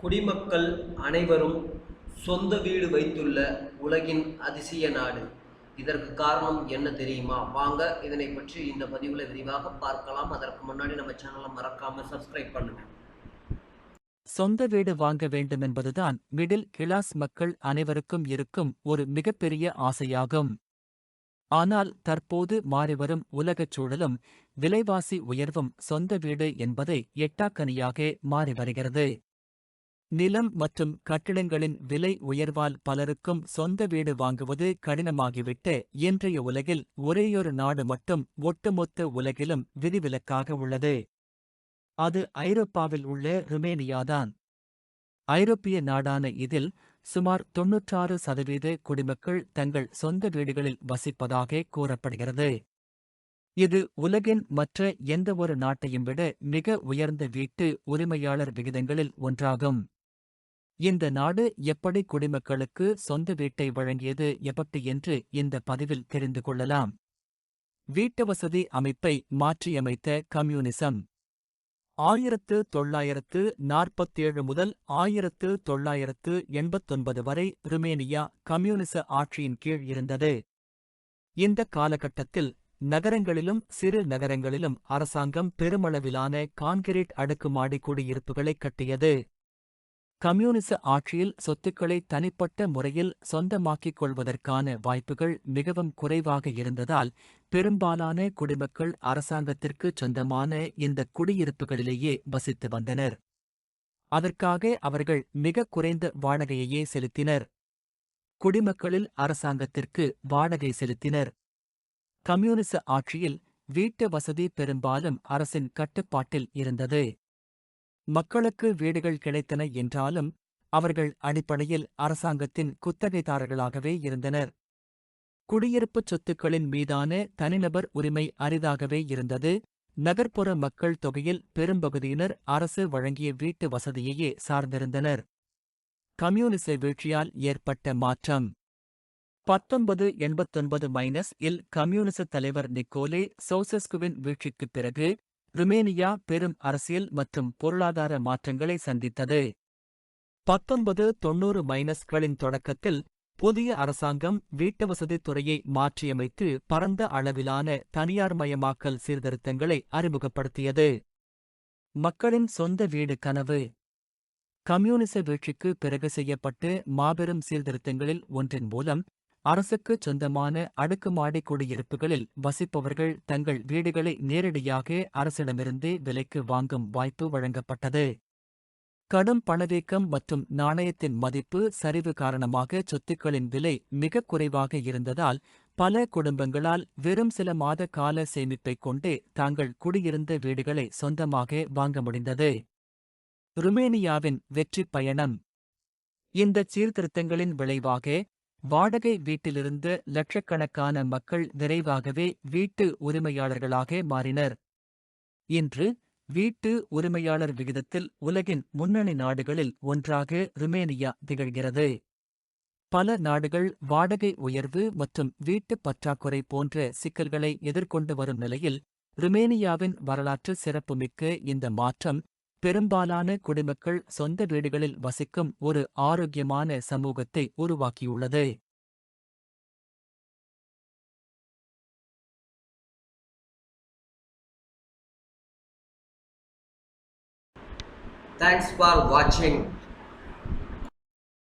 குடிமக்கள் அனைவரும் சொந்த வீடு வைத்துள்ள உலகின் அதிசய நாடு. இதற்கு காரணம் என்ன தெரியுமா? வாங்க இதனை பற்றி இந்த பதிவில் விரிவாக பார்க்கலாம். அதற்கு முன்னாடி நம்ம சேனலை மறக்காம சப்ஸ்கிரைப் பண்ணுங்க. சொந்த வீடு வாங்க வேண்டுமென்பதுதான் மிடில் கிளாஸ் மக்கள் அனைவருக்கும் இருக்கும் ஒரு மிகப்பெரிய ஆசையாகும். ஆனால் தற்போது மாறிவரும் உலகச் சூழலும் விலைவாசி உயர்வும் சொந்த வீடு என்பதை எட்டாக்கனியாக மாறி வருகிறது. நிலம் மற்றும் கட்டிடங்களின் விலை உயர்வால் பலருக்கும் சொந்த வீடு வாங்குவது கடினமாகிவிட்ட இன்றைய உலகில் ஒரேயொரு நாடு மட்டும் ஒட்டுமொத்த உலகிலும் விதிவிலக்காக உள்ளது. அது ஐரோப்பாவில் உள்ள ருமேனியாதான். ஐரோப்பிய நாடான இதில் சுமார் 96% குடிமக்கள் தங்கள் சொந்த வீடுகளில் வசிப்பதாக கூறப்படுகிறது. இது உலகின் மற்ற எந்தவொரு நாட்டையும் விட மிக உயர்ந்த வீட்டு உரிமையாளர் விகிதங்களில் ஒன்றாகும். இந்த நாடு எப்படி குடிமக்களுக்கு சொந்த வீட்டை வழங்கியது எப்படி என்று இந்த பதிவில் தெரிந்து கொள்ளலாம். வீட்டுவசதி அமைப்பை மாற்றியமைத்த கம்யூனிசம். 1947 முதல் 1989 வரை ருமேனியா கம்யூனிச ஆட்சியின் கீழ் இருந்தது. இந்த காலகட்டத்தில் நகரங்களிலும் சிறு நகரங்களிலும் அரசாங்கம் பெருமளவிலான கான்கிரீட் அடுக்குமாடி குடியிருப்புகளை கட்டியது. கம்யூனிச ஆட்சியில் சொத்துக்களை தனிப்பட்ட முறையில் சொந்தமாக்கிக் கொள்வதற்கான வாய்ப்புகள் மிகவும் குறைவாக இருந்ததால் பெரும்பாலான குடிமக்கள் அரசாங்கத்திற்கு சொந்தமான இந்த குடியிருப்புகளிலேயே வசித்து வந்தனர். அதற்காக அவர்கள் மிக குறைந்த வாடகையையே செலுத்தினர். குடிமக்களில் அரசாங்கத்திற்கு வாடகை செலுத்தினர். கம்யூனிச ஆட்சியில் வீட்டு வசதி பெரும்பாலும் அரசின் கட்டுப்பாட்டில் இருந்தது. மக்களுக்கு வீடுகள் கிடைத்தன என்றாலும் அவர்கள் அடிப்படையில் அரசாங்கத்தின் குத்தகைதாரர்களாகவே இருந்தனர். குடியிருப்புச் சொத்துக்களின் மீதான தனிநபர் உரிமை அரிதாகவே இருந்தது. நகர்ப்புற மக்கள் தொகையில் பெரும்பகுதியினர் அரசு வழங்கிய வீட்டு வசதியையே சார்ந்திருந்தனர். கம்யூனிச வீழ்ச்சியால் ஏற்பட்ட மாற்றம். 1989 கம்யூனிச தலைவர் நிக்கோலே சௌசெஸ்குவின் வீழ்ச்சிக்குப் பிறகு ருமேனியா பெரும் அரசியல் மற்றும் பொருளாதார மாற்றங்களை சந்தித்தது. 1990களின் தொடக்கத்தில் புதிய அரசாங்கம் வீட்டுவசதித் துறையை மாற்றியமைத்து பரந்த அளவிலான தனியார்மயமாக்கல் சீர்திருத்தங்களை அறிமுகப்படுத்தியது. மக்களின் சொந்த வீடு கனவு. கம்யூனிச வீழ்ச்சிக்கு பிறகு செய்யப்பட்டு மாபெரும் சீர்திருத்தங்களில் ஒன்றின் மூலம் அரசுக்குச் சொந்தமான அடுக்குமாடி குடியிருப்புகளில் வசிப்பவர்கள் தங்கள் வீடுகளை நேரடியாக அரசிடமிருந்தே விலைக்கு வாங்கும் வாய்ப்பு வழங்கப்பட்டது. கடும் பணவீக்கம் மற்றும் நாணயத்தின் மதிப்பு சரிவு காரணமாக சொத்துக்களின் விலை மிகக் குறைவாக இருந்ததால் பல குடும்பங்களால் வெறும் சில மாத கால சேமிப்பைக் கொண்டே தாங்கள் குடியிருந்த வீடுகளை சொந்தமாக வாங்க முடிந்தது. ருமேனியாவின் வெற்றிப் பயணம். இந்த சீர்திருத்தங்களின் விளைவாக வாடகை வீட்டிலிருந்த லட்சக்கணக்கான மக்கள் விரைவாகவே வீட்டு உரிமையாளர்களாக மாறினர். இன்று வீட்டு உரிமையாளர் விகிதத்தில் உலகின் முன்னணி நாடுகளில் ஒன்றாக ருமேனியா திகழ்கிறது. பல நாடுகள் வாடகை உயர்வு மற்றும் வீட்டுப் பற்றாக்குறை போன்ற சிக்கல்களை எதிர்கொண்டு வரும் நிலையில் ருமேனியாவின் வரலாற்று சிறப்புமிக்க இந்த மாற்றம் பெரும்பாலான குடிமக்கள் சொந்த வீடுகளில் வசிக்கும் ஒரு ஆரோக்கியமான சமூகத்தை உருவாக்கியுள்ளது. Thanks for watching.